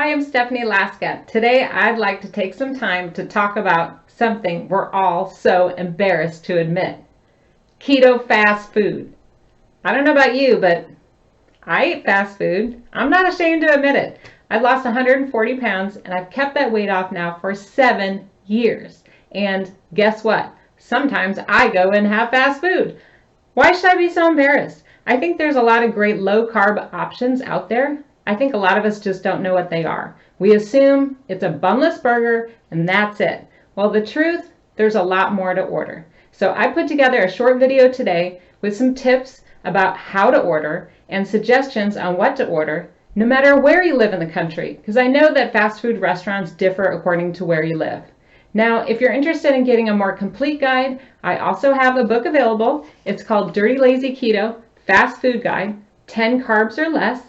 Hi, I'm Stephanie Laska. Today I'd like to take some time to talk about something we're all so embarrassed to admit. Keto fast food. I don't know about you, but I eat fast food. I'm not ashamed to admit it. I lost 140 pounds and I've kept that weight off now for 7 years. And guess what? Sometimes I go and have fast food. Why should I be so embarrassed? I think there's a lot of great low carb options out there. I think a lot of us just don't know what they are. We assume it's a bunless burger and that's it. Well, the truth, there's a lot more to order. So I put together a short video today with some tips about how to order and suggestions on what to order, no matter where you live in the country, because I know that fast food restaurants differ according to where you live. Now, if you're interested in getting a more complete guide, I also have a book available. It's called Dirty Lazy Keto Fast Food Guide, 10 Carbs or Less.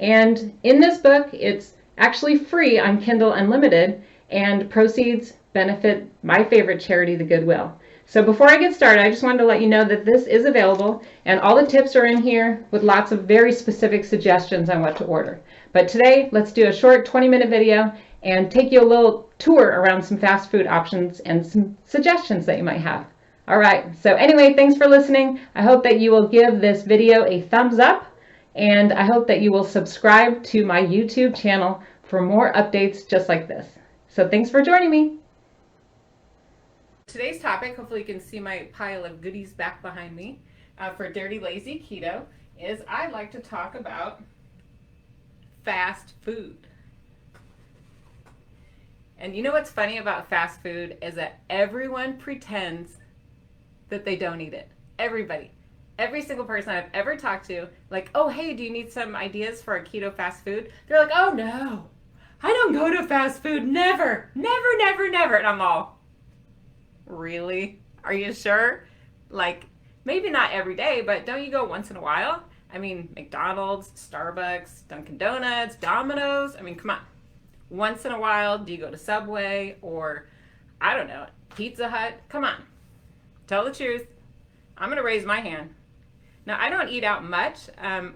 And in this book, it's actually free on Kindle Unlimited, and proceeds benefit my favorite charity, the Goodwill. So before I get started, I just wanted to let you know that this is available, and all the tips are in here with lots of very specific suggestions on what to order. But today, let's do a short 20-minute video and take you a little tour around some fast food options and some suggestions that you might have. All right, so anyway, thanks for listening. I hope that you will give this video a thumbs up, and I hope that you will subscribe to my YouTube channel for more updates just like this. So thanks for joining me. Today's topic, hopefully you can see my pile of goodies back behind me, for Dirty Lazy Keto, is I'd like to talk about fast food. And you know what's funny about fast food is that everyone pretends that they don't eat it. Everybody. Every single person I've ever talked to, like, oh, hey, do you need some ideas for a keto fast food? They're like, oh, no, I don't go to fast food. Never, never, never, never. And I'm all, really? Are you sure? Like, maybe not every day, but don't you go once in a while? I mean, McDonald's, Starbucks, Dunkin' Donuts, Domino's. I mean, come on. Once in a while, do you go to Subway or, I don't know, Pizza Hut? Come on. Tell the truth. I'm going to raise my hand. Now, I don't eat out much.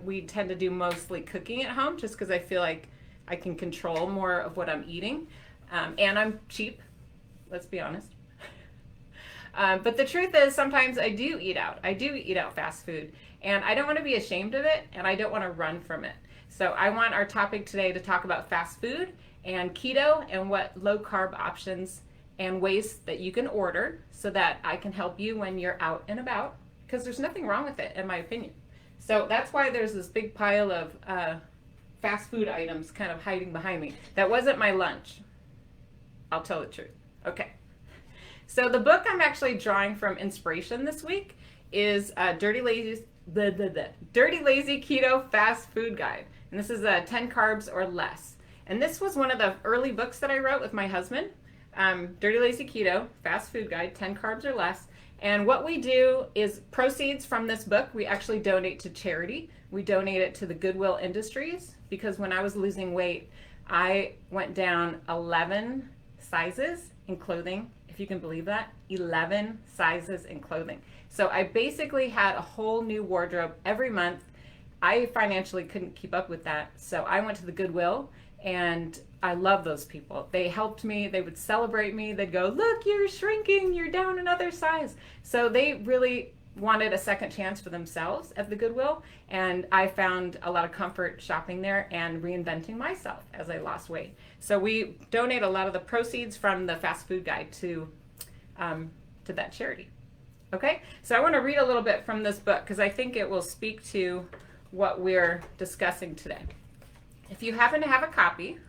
We tend to do mostly cooking at home just because I feel like I can control more of what I'm eating. And I'm cheap, let's be honest. But the truth is, sometimes I do eat out. I do eat out fast food. And I don't want to be ashamed of it, and I don't want to run from it. So I want our topic today to talk about fast food and keto and what low carb options and ways that you can order so that I can help you when you're out and about, because there's nothing wrong with it, in my opinion. So that's why there's this big pile of fast food items kind of hiding behind me. That wasn't my lunch. I'll tell the truth. Okay. So the book I'm actually drawing from inspiration this week is Dirty Lazy Keto Fast Food Guide. And this is 10 Carbs or Less. And this was one of the early books that I wrote with my husband. Dirty Lazy Keto Fast Food Guide, 10 Carbs or Less. And what we do is proceeds from this book, we actually donate to charity. We donate it to the Goodwill Industries, because when I was losing weight, I went down 11 sizes in clothing, if you can believe that, 11 sizes in clothing. So I basically had a whole new wardrobe every month. I financially couldn't keep up with that. So I went to the Goodwill, and I love those people. They helped me. They would celebrate me. They'd go, look, you're shrinking. You're down another size. So they really wanted a second chance for themselves at the Goodwill. And I found a lot of comfort shopping there and reinventing myself as I lost weight. So we donate a lot of the proceeds from the fast food guide to that charity. Okay, so I want to read a little bit from this book because I think it will speak to what we're discussing today. If you happen to have a copy,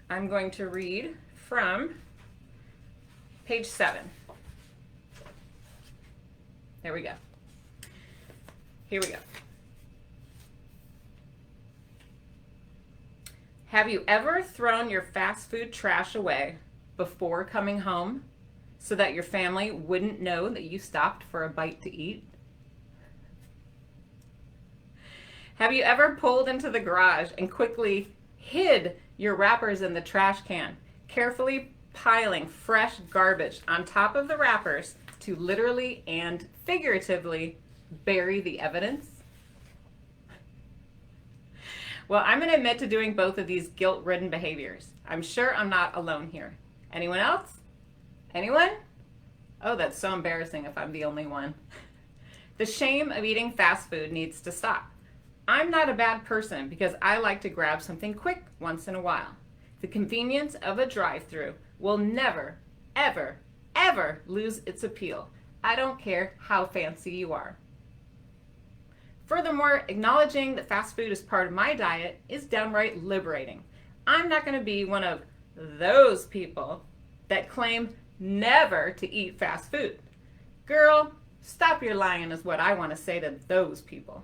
I'm going to read from page 7. There we go. Here we go. Have you ever thrown your fast food trash away before coming home so that your family wouldn't know that you stopped for a bite to eat? Have you ever pulled into the garage and quickly hid your wrappers in the trash can, carefully piling fresh garbage on top of the wrappers to literally and figuratively bury the evidence? Well, I'm going to admit to doing both of these guilt-ridden behaviors. I'm sure I'm not alone here. Anyone else? Anyone? Oh, that's so embarrassing if I'm the only one. The shame of eating fast food needs to stop. I'm not a bad person because I like to grab something quick once in a while. The convenience of a drive-thru will never, ever, ever lose its appeal. I don't care how fancy you are. Furthermore, acknowledging that fast food is part of my diet is downright liberating. I'm not going to be one of those people that claim never to eat fast food. Girl, stop your lying is what I want to say to those people.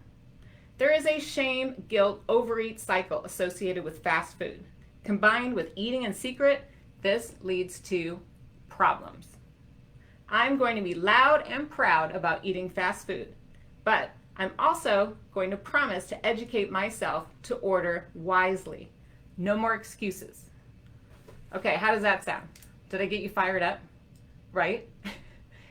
There is a shame, guilt, overeat cycle associated with fast food. Combined with eating in secret, this leads to problems. I'm going to be loud and proud about eating fast food, but I'm also going to promise to educate myself to order wisely. No more excuses. Okay, how does that sound? Did I get you fired up? Right?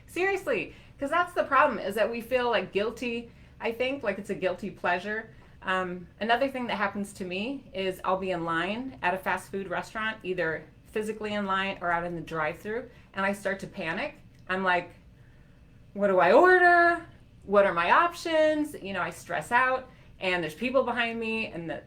Seriously, because that's the problem, is that we feel like guilty. I think like it's a guilty pleasure. Another thing that happens to me is I'll be in line at a fast food restaurant, either physically in line or out in the drive-thru, and I start to panic. I'm like, what do I order? What are my options? I stress out, and there's people behind me, and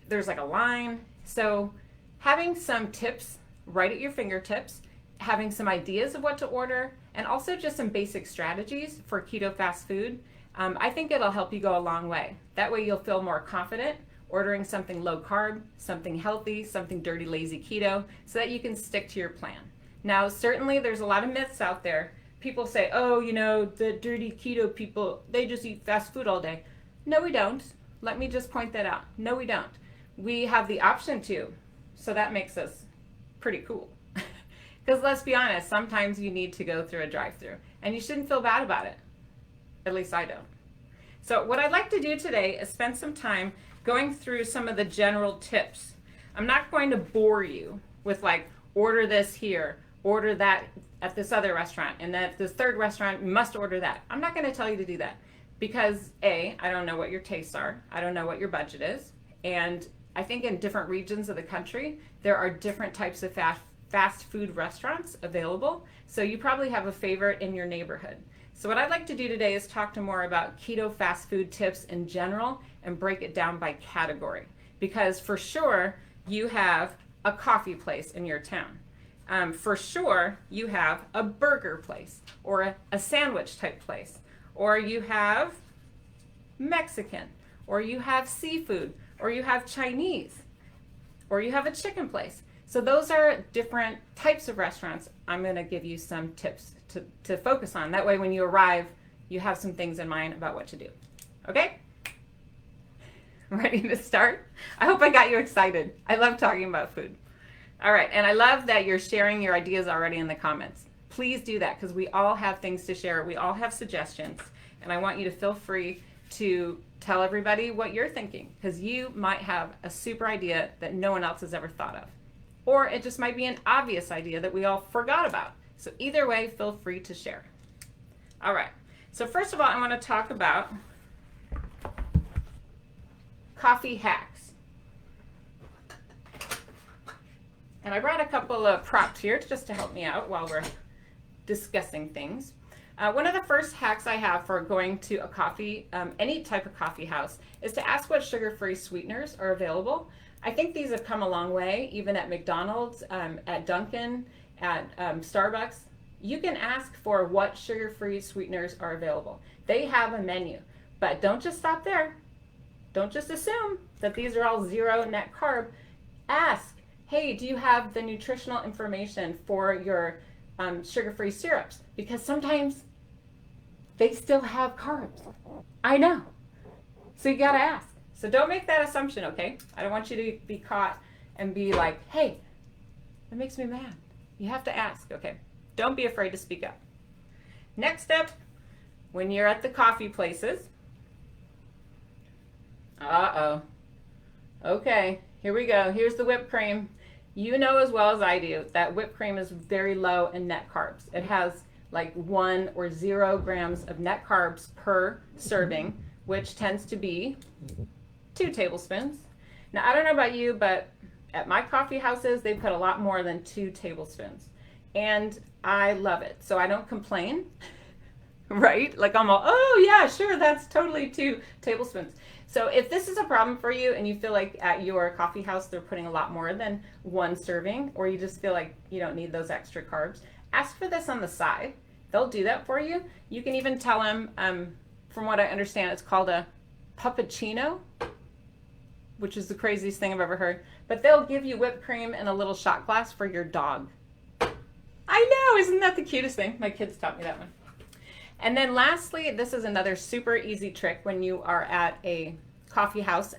there's like a line. So having some tips right at your fingertips, having some ideas of what to order, and also just some basic strategies for keto fast food, I think it'll help you go a long way. That way you'll feel more confident ordering something low carb, something healthy, something dirty, lazy keto, so that you can stick to your plan. Now, certainly there's a lot of myths out there. People say, oh, the dirty keto people, they just eat fast food all day. No, we don't. Let me just point that out. No, we don't. We have the option to, so that makes us pretty cool. Because let's be honest, sometimes you need to go through a drive-thru, and you shouldn't feel bad about it. At least I don't. So what I'd like to do today is spend some time going through some of the general tips. I'm not going to bore you with like, order this here, order that at this other restaurant, and then at this third restaurant, you must order that. I'm not going to tell you to do that because A, I don't know what your tastes are. I don't know what your budget is. And I think in different regions of the country, there are different types of fast food restaurants available. So you probably have a favorite in your neighborhood. So what I'd like to do today is talk to more about keto fast food tips in general and break it down by category. Because for sure, you have a coffee place in your town. For sure, you have a burger place or a sandwich type place, or you have Mexican, or you have seafood, or you have Chinese, or you have a chicken place. So those are different types of restaurants. I'm going to give you some tips to focus on. That way when you arrive, you have some things in mind about what to do. Okay? Ready to start? I hope I got you excited. I love talking about food. All right, and I love that you're sharing your ideas already in the comments. Please do that because we all have things to share. We all have suggestions, and I want you to feel free to tell everybody what you're thinking because you might have a super idea that no one else has ever thought of. Or it just might be an obvious idea that we all forgot about. So either way, feel free to share. All right, so first of all, I want to talk about coffee hacks. And I brought a couple of props here just to help me out while we're discussing things. One of the first hacks I have for going to a coffee, any type of coffee house, is to ask what sugar-free sweeteners are available. I think these have come a long way, even at McDonald's, at Dunkin', at Starbucks. You can ask for what sugar-free sweeteners are available. They have a menu, but don't just stop there. Don't just assume that these are all zero net carb. Ask. Hey, do you have the nutritional information for your sugar-free syrups? Because sometimes they still have carbs. I know. So you gotta ask. So don't make that assumption, okay? I don't want you to be caught and be like, hey, that makes me mad. You have to ask, okay? Don't be afraid to speak up. Next up, when you're at the coffee places, okay, here we go. Here's the whipped cream. You know as well as I do that whipped cream is very low in net carbs. It has like 1 or 0 grams of net carbs per serving, which tends to be 2 tablespoons. Now, I don't know about you, but at my coffee houses, they put a lot more than 2 tablespoons. And I love it. So I don't complain, right? Like I'm all, oh yeah, sure, that's totally 2 tablespoons. So if this is a problem for you and you feel like at your coffee house they're putting a lot more than 1 serving, or you just feel like you don't need those extra carbs, ask for this on the side. They'll do that for you. You can even tell them, from what I understand, it's called a puppuccino, which is the craziest thing I've ever heard. But they'll give you whipped cream in a little shot glass for your dog. I know, isn't that the cutest thing? My kids taught me that one. And then lastly, this is another super easy trick when you are at a coffee house,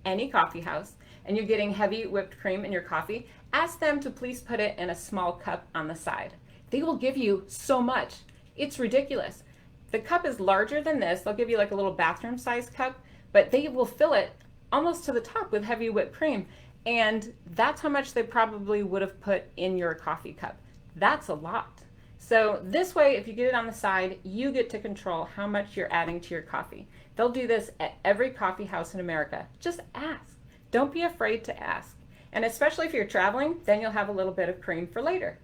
any coffee house, and you're getting heavy whipped cream in your coffee, ask them to please put it in a small cup on the side. They will give you so much. It's ridiculous. The cup is larger than this. They'll give you like a little bathroom sized cup, but they will fill it almost to the top with heavy whipped cream. And that's how much they probably would have put in your coffee cup. That's a lot. So this way, if you get it on the side, you get to control how much you're adding to your coffee. They'll do this at every coffee house in America. Just ask. Don't be afraid to ask. And especially if you're traveling, then you'll have a little bit of cream for later.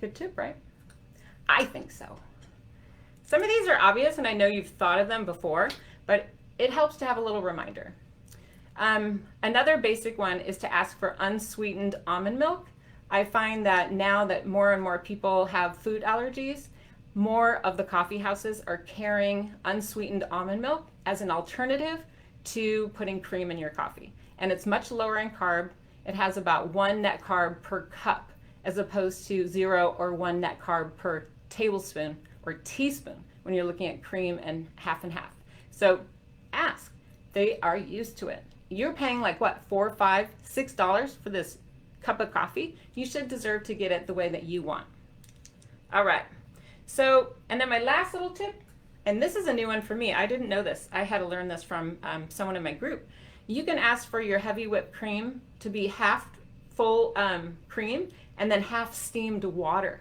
Good tip, right? I think so. Some of these are obvious, and I know you've thought of them before, but it helps to have a little reminder. Another basic one is to ask for unsweetened almond milk. I find that now that more and more people have food allergies, more of the coffee houses are carrying unsweetened almond milk as an alternative to putting cream in your coffee. And it's much lower in carb. It has about 1 net carb per cup, as opposed to 0 or 1 net carb per tablespoon or teaspoon when you're looking at cream and half. So ask. They are used to it. You're paying like what, $4, $5, $6 for this cup of coffee? You should deserve to get it the way that you want. All right. So, and then my last little tip, and this is a new one for me. I didn't know this. I had to learn this from someone in my group. You can ask for your heavy whipped cream to be half full cream and then half steamed water.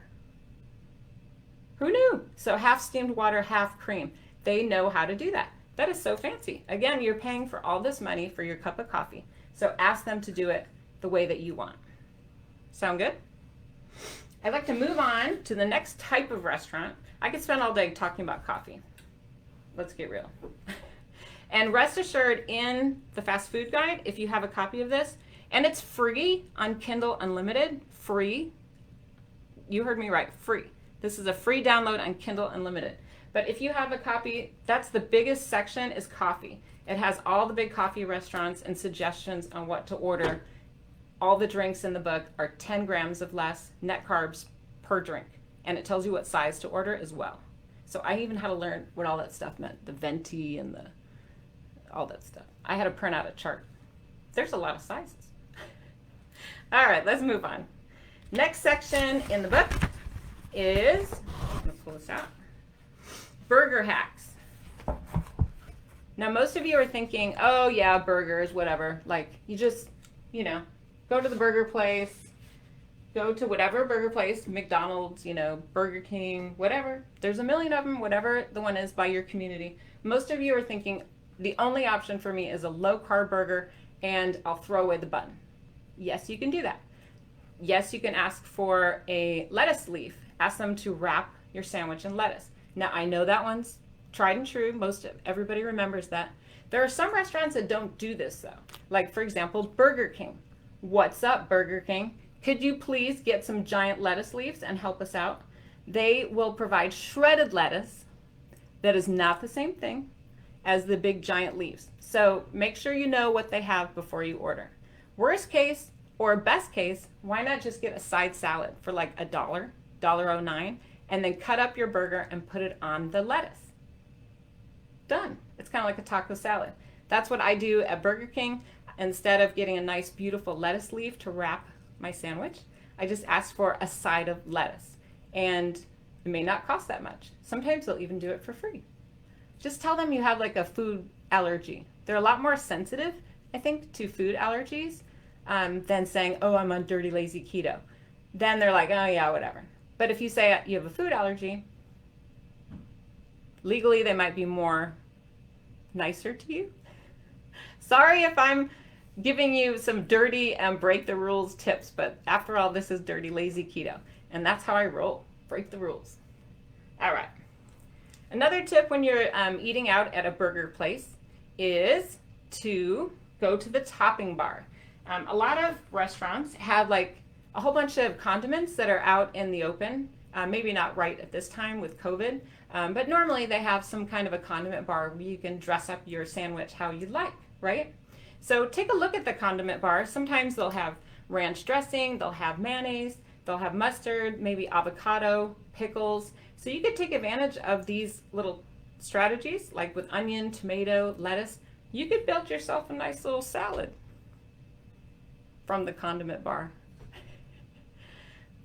Who knew? So half steamed water, half cream. They know how to do that. That is so fancy. Again, you're paying for all this money for your cup of coffee. So ask them to do it the way that you want. Sound good? I'd like to move on to the next type of restaurant. I could spend all day talking about coffee. Let's get real. And rest assured, in the fast food guide, if you have a copy of this, and it's free on Kindle Unlimited, free. You heard me right, free. This is a free download on Kindle Unlimited. But if you have a copy, that's the biggest section is coffee. It has all the big coffee restaurants and suggestions on what to order. All the drinks in the book are 10 grams of less net carbs per drink. And it tells you what size to order as well. So I even had to learn what all that stuff meant. The venti and all that stuff. I had to print out a chart. There's a lot of sizes. All right, let's move on. Next section in the book is, I'm gonna pull this out, burger hacks. Now, most of you are thinking, oh yeah, burgers, whatever. Like you just, go to the burger place, go to whatever burger place, McDonald's, Burger King, whatever. There's a million of them, whatever the one is by your community. Most of you are thinking the only option for me is a low carb burger and I'll throw away the bun. Yes, you can do that. Yes, you can ask for a lettuce leaf. Ask them to wrap your sandwich in lettuce. Now, I know that one's tried and true. Everybody remembers that. There are some restaurants that don't do this though. Like for example, Burger King. What's up, Burger King? Could you please get some giant lettuce leaves and help us out? They will provide shredded lettuce that is not the same thing as the big giant leaves. So make sure you know what they have before you order. Worst case or best case, why not just get a side salad for like $1, $1.09, and then cut up your burger and put it on the lettuce. Done. It's kind of like a taco salad. That's what I do at Burger King. Instead of getting a nice, beautiful lettuce leaf to wrap my sandwich, I just ask for a side of lettuce. And it may not cost that much. Sometimes they'll even do it for free. Just tell them you have like a food allergy. They're a lot more sensitive, I think, to food allergies than saying, oh, I'm on dirty, lazy keto. Then they're like, oh yeah, whatever. But if you say you have a food allergy, legally they might be more nicer to you. Sorry if I'm giving you some dirty and break the rules tips, but after all, this is dirty, lazy keto. And that's how I roll. Break the rules. All right. Another tip when you're eating out at a burger place is to go to the topping bar. A lot of restaurants have like a whole bunch of condiments that are out in the open. Maybe not right at this time with COVID, but normally they have some kind of a condiment bar where you can dress up your sandwich how you like, right? So take a look at the condiment bar. Sometimes they'll have ranch dressing, they'll have mayonnaise, they'll have mustard, maybe avocado, pickles. So you could take advantage of these little strategies, like with onion, tomato, lettuce. You could build yourself a nice little salad from the condiment bar.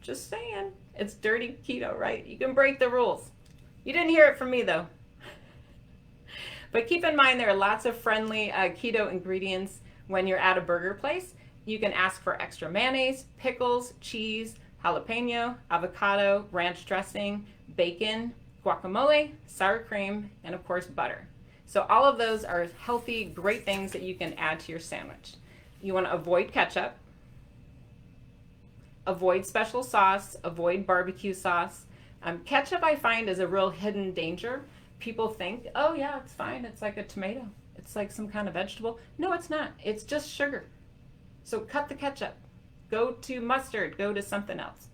Just saying, it's dirty keto, right? You can break the rules. You didn't hear it from me though. But keep in mind there are lots of friendly keto ingredients when you're at a burger place. You can ask for extra mayonnaise, pickles, cheese, jalapeno, avocado, ranch dressing, bacon, guacamole, sour cream, and of course butter. So all of those are healthy, great things that you can add to your sandwich. You want to avoid ketchup, avoid special sauce, avoid barbecue sauce. Ketchup I find is a real hidden danger. People think, oh yeah, it's fine. It's like a tomato. It's like some kind of vegetable. No, it's not. It's just sugar. So cut the ketchup. Go to mustard. Go to something else.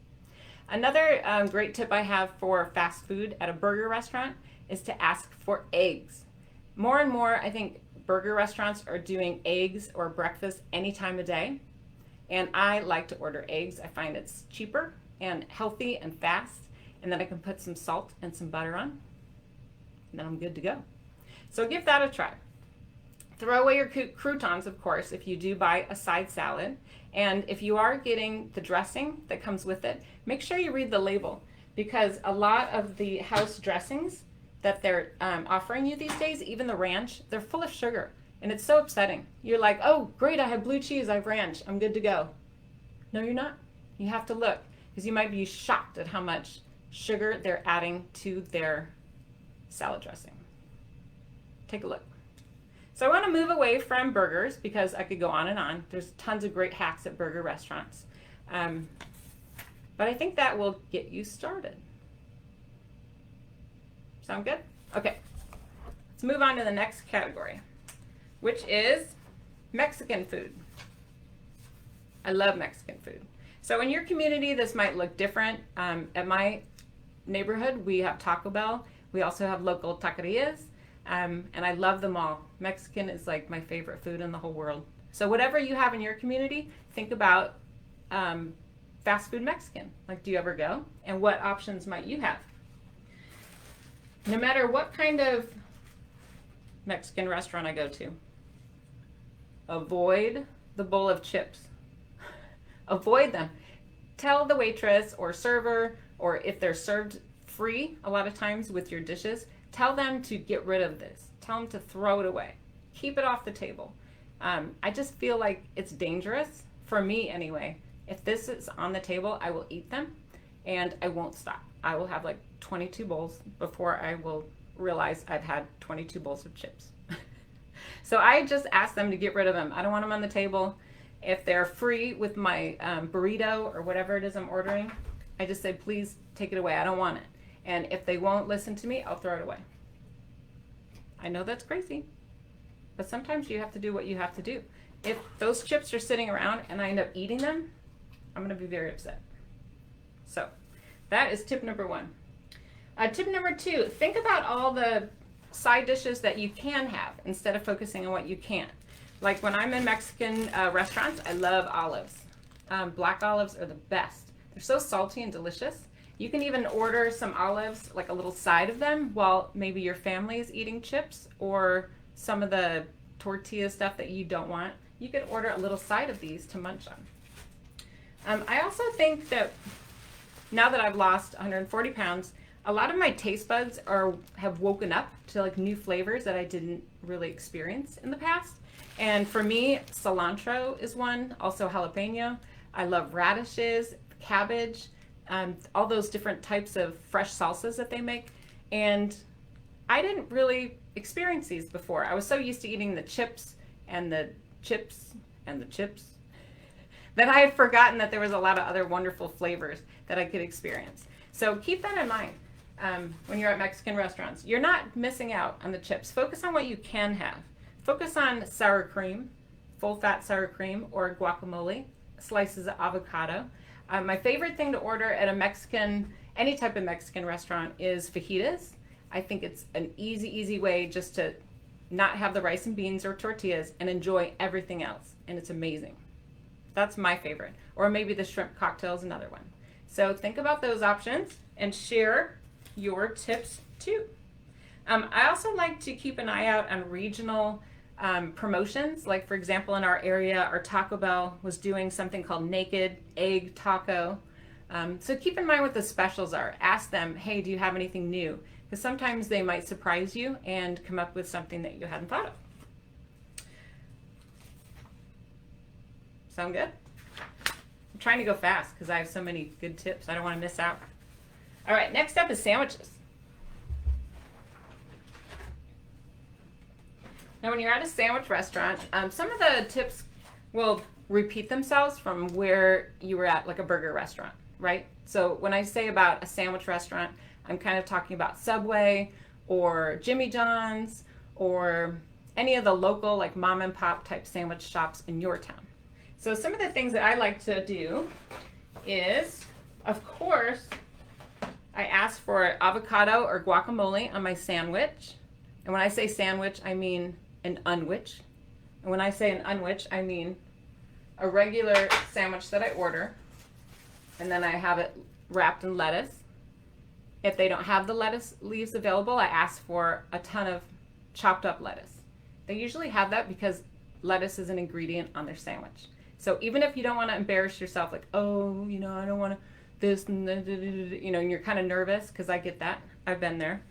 Another great tip I have for fast food at a burger restaurant is to ask for eggs. More and more, I think burger restaurants are doing eggs or breakfast any time of day. And I like to order eggs. I find it's cheaper and healthy and fast. And then I can put some salt and some butter on. And then I'm good to go. So give that a try. Throw away your croutons, of course, if you do buy a side salad. And if you are getting the dressing that comes with it, make sure you read the label, because a lot of the house dressings that they're offering you these days, even the ranch, they're full of sugar. And it's so upsetting. You're like, oh, great, I have blue cheese, I have ranch, I'm good to go. No, you're not. You have to look, because you might be shocked at how much sugar they're adding to their salad dressing. Take a look. So I want to move away from burgers because I could go on and on. There's tons of great hacks at burger restaurants. But I think that will get you started. Sound good? Okay. Let's move on to the next category, which is Mexican food. I love Mexican food. So in your community, this might look different. At my neighborhood, we have Taco Bell. We also have local taquerias. And I love them all. Mexican is like my favorite food in the whole world. So whatever you have in your community, think about fast food Mexican. Like, do you ever go? And what options might you have? No matter what kind of Mexican restaurant I go to, avoid the bowl of chips. Avoid them. Tell the waitress or server, or if they're served free a lot of times with your dishes, tell them to get rid of this. Tell them to throw it away. Keep it off the table. I just feel like it's dangerous, for me anyway. If this is on the table, I will eat them and I won't stop. I will have like 22 bowls before I will realize I've had 22 bowls of chips. So I just ask them to get rid of them. I don't want them on the table. If they're free with my burrito or whatever it is I'm ordering, I just say, please take it away. I don't want it. And if they won't listen to me, I'll throw it away. I know that's crazy, but sometimes you have to do what you have to do. If those chips are sitting around and I end up eating them, I'm going to be very upset. So that is tip number one. Tip number two, think about all the side dishes that you can have instead of focusing on what you can't. Like when I'm in Mexican restaurants, I love olives. Black olives are the best. They're so salty and delicious. You can even order some olives, like a little side of them, while maybe your family is eating chips or some of the tortilla stuff that you don't want. You could order a little side of these to munch on. I also think that now that I've lost 140 pounds, a lot of my taste buds have woken up to like new flavors that I didn't really experience in the past. And for me, cilantro is one, also jalapeno. I love radishes, cabbage, all those different types of fresh salsas that they make. And I didn't really experience these before. I was so used to eating the chips and and the chips that I had forgotten that there was a lot of other wonderful flavors that I could experience. So keep that in mind when you're at Mexican restaurants. You're not missing out on the chips. Focus on what you can have. Focus on sour cream, full-fat sour cream, or guacamole, slices of avocado. My favorite thing to order at a Mexican, any type of Mexican restaurant, is fajitas. I think it's an easy way just to not have the rice and beans or tortillas and enjoy everything else. And it's amazing. That's my favorite. Or maybe the shrimp cocktail is another one. So think about those options and share your tips too. I also like to keep an eye out on regional promotions. Like, for example, in our area, our Taco Bell was doing something called Naked Egg Taco. So keep in mind what the specials are. Ask them, hey, do you have anything new? Because sometimes they might surprise you and come up with something that you hadn't thought of. Sound good? I'm trying to go fast because I have so many good tips. I don't want to miss out. All right, next up is sandwiches. Now, when you're at a sandwich restaurant, some of the tips will repeat themselves from where you were at, like a burger restaurant, right? So when I say about a sandwich restaurant, I'm kind of talking about Subway or Jimmy John's or any of the local, like mom and pop type sandwich shops in your town. So some of the things that I like to do is, of course, I ask for avocado or guacamole on my sandwich. And when I say sandwich, I mean an unwich. And when I say an unwich, I mean a regular sandwich that I order. And then I have it wrapped in lettuce. If they don't have the lettuce leaves available, I ask for a ton of chopped up lettuce. They usually have that because lettuce is an ingredient on their sandwich. So even if you don't want to embarrass yourself, like, oh, I don't want to this, and and you're kind of nervous, because I get that. I've been there.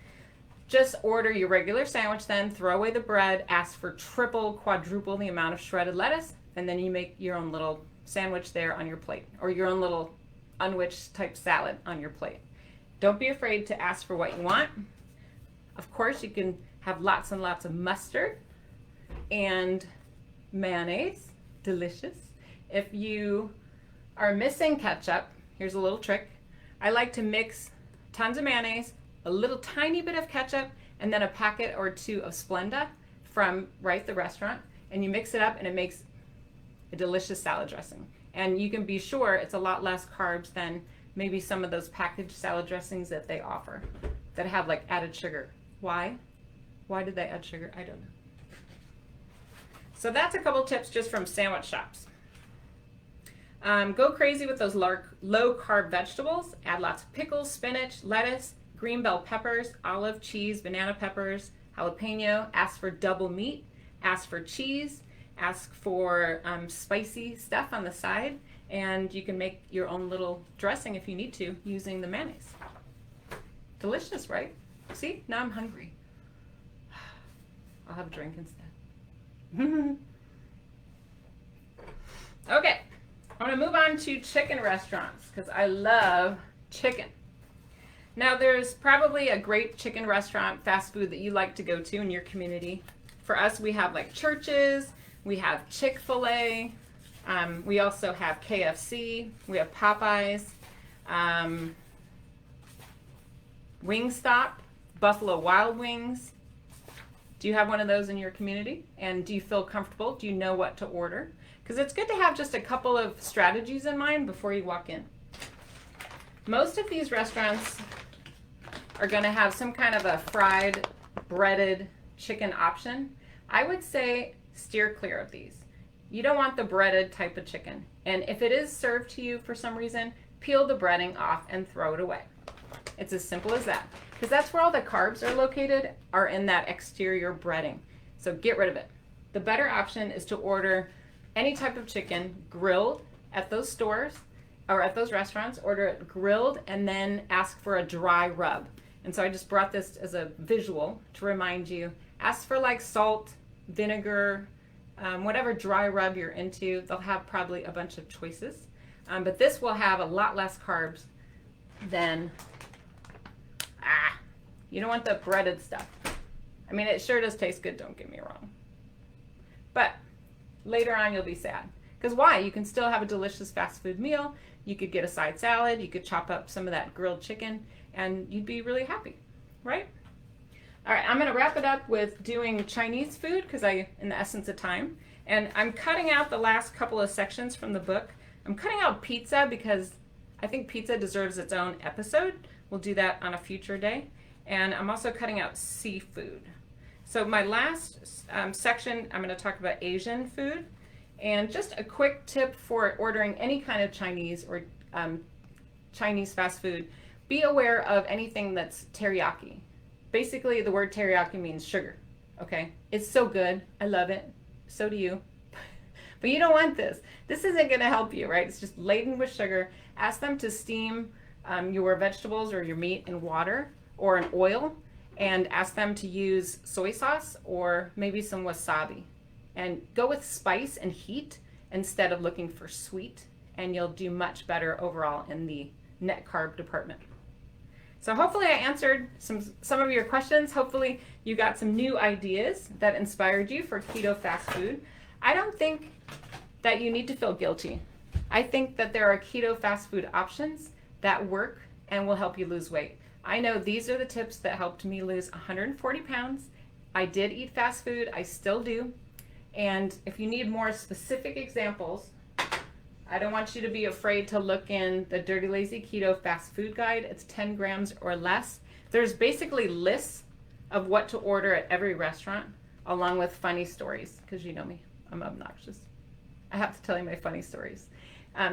Just order your regular sandwich then, throw away the bread, ask for triple, quadruple the amount of shredded lettuce, and then you make your own little sandwich there on your plate, or your own little unwich type salad on your plate. Don't be afraid to ask for what you want. Of course, you can have lots and lots of mustard and mayonnaise. Delicious. If you are missing ketchup, here's a little trick. I like to mix tons of mayonnaise, a little tiny bit of ketchup, and then a packet or two of Splenda from the restaurant, and you mix it up and it makes a delicious salad dressing. And you can be sure it's a lot less carbs than maybe some of those packaged salad dressings that they offer that have like added sugar. Why? Why did they add sugar? I don't know. So that's a couple tips just from sandwich shops. Go crazy with those low carb vegetables. Add lots of pickles, spinach, lettuce, green bell peppers, olive, cheese, banana peppers, jalapeno. Ask for double meat. Ask for cheese. Ask for spicy stuff on the side. And you can make your own little dressing if you need to using the mayonnaise. Delicious, right? See, now I'm hungry. I'll have a drink instead. Okay, I'm gonna move on to chicken restaurants because I love chicken. Now there's probably a great chicken restaurant, fast food that you like to go to in your community. For us, we have like Church's, we have Chick Fil, we also have KFC, we have Popeyes, Wingstop, Buffalo Wild Wings. Do you have one of those in your community? And do you feel comfortable? Do you know what to order? Because it's good to have just a couple of strategies in mind before you walk in. Most of these restaurants are going to have some kind of a fried, breaded chicken option. I would say steer clear of these. You don't want the breaded type of chicken. And if it is served to you for some reason, peel the breading off and throw it away. It's as simple as that. Because that's where all the carbs are located, are in that exterior breading. So get rid of it. The better option is to order any type of chicken grilled at those stores or at those restaurants. Order it grilled and then ask for a dry rub. And so I just brought this as a visual to remind you. Ask for like salt, vinegar, whatever dry rub you're into. They'll have probably a bunch of choices. But this will have a lot less carbs than, you don't want the breaded stuff. I mean, it sure does taste good, don't get me wrong. But later on you'll be sad. Because why? You can still have a delicious fast food meal. You could get a side salad. You could chop up some of that grilled chicken, and you'd be really happy, right? All right, I'm going to wrap it up with doing Chinese food because in the essence of time. And I'm cutting out the last couple of sections from the book. I'm cutting out pizza because I think pizza deserves its own episode. We'll do that on a future day. And I'm also cutting out seafood. So my last section, I'm going to talk about Asian food. And just a quick tip for ordering any kind of Chinese or Chinese fast food. Be aware of anything that's teriyaki. Basically, the word teriyaki means sugar, okay? It's so good. I love it. So do you. But you don't want this. This isn't going to help you, right? It's just laden with sugar. Ask them to steam your vegetables or your meat in water or in oil, and ask them to use soy sauce or maybe some wasabi. And go with spice and heat instead of looking for sweet, and you'll do much better overall in the net carb department. So hopefully I answered some of your questions. Hopefully you got some new ideas that inspired you for keto fast food. I don't think that you need to feel guilty. I think that there are keto fast food options that work and will help you lose weight. I know these are the tips that helped me lose 140 pounds. I did eat fast food. I still do. And if you need more specific examples, I don't want you to be afraid to look in the Dirty Lazy Keto Fast Food Guide. It's 10 grams or less. There's basically lists of what to order at every restaurant, along with funny stories, because you know me, I'm obnoxious. I have to tell you my funny stories.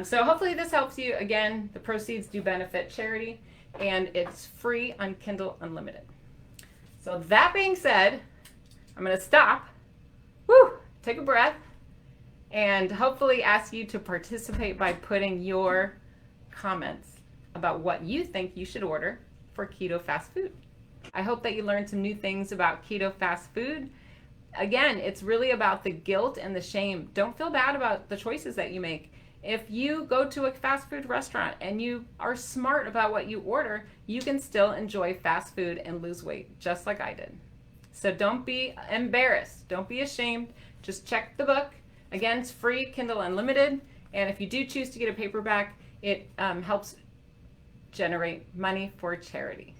So hopefully this helps you. Again, the proceeds do benefit charity, and it's free on Kindle Unlimited. So that being said, I'm going to stop, take a breath, and hopefully ask you to participate by putting your comments about what you think you should order for keto fast food. I hope that you learned some new things about keto fast food. Again, it's really about the guilt and the shame. Don't feel bad about the choices that you make. If you go to a fast food restaurant and you are smart about what you order, you can still enjoy fast food and lose weight, just like I did. So don't be embarrassed. Don't be ashamed. Just check the book. Again, it's free, Kindle Unlimited, and if you do choose to get a paperback, it helps generate money for charity.